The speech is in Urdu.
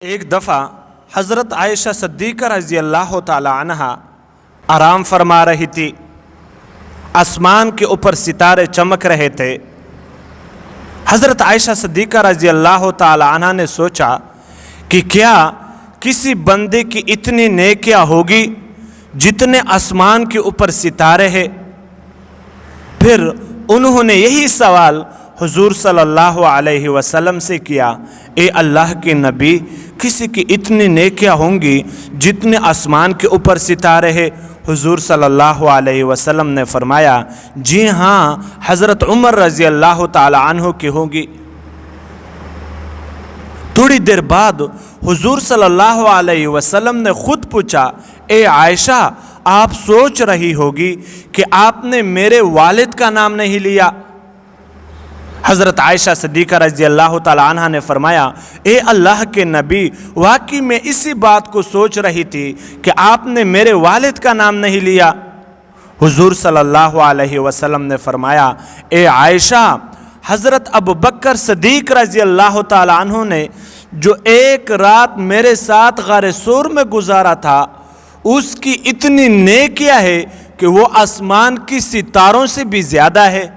ایک دفعہ حضرت عائشہ صدیقہ رضی اللہ تعالی عنہا آرام فرما رہی تھی۔ آسمان کے اوپر ستارے چمک رہے تھے۔ حضرت عائشہ صدیقہ رضی اللہ تعالی عنہا نے سوچا کہ کیا کسی بندے کی اتنی نیکیاں ہوگی جتنے آسمان کے اوپر ستارے ہیں؟ پھر انہوں نے یہی سوال حضور صلی اللہ علیہ وسلم سے کیا، اے اللہ کے نبی، کسی کی اتنی نیکیاں ہوں گی جتنے آسمان کے اوپر ستارے ہیں؟ حضور صلی اللہ علیہ وسلم نے فرمایا، جی ہاں، حضرت عمر رضی اللہ تعالی عنہ کی ہوگی۔ تھوڑی دیر بعد حضور صلی اللہ علیہ وسلم نے خود پوچھا، اے عائشہ، آپ سوچ رہی ہوگی کہ آپ نے میرے والد کا نام نہیں لیا۔ حضرت عائشہ صدیقہ رضی اللہ تعالی عنہ نے فرمایا، اے اللہ کے نبی، واقعی میں اسی بات کو سوچ رہی تھی کہ آپ نے میرے والد کا نام نہیں لیا۔ حضور صلی اللہ علیہ وسلم نے فرمایا، اے عائشہ، حضرت ابوبکر صدیق رضی اللہ تعالی عنہ نے جو ایک رات میرے ساتھ غار ثور میں گزارا تھا، اس کی اتنی نیکیاں ہے کہ وہ آسمان کی ستاروں سے بھی زیادہ ہے۔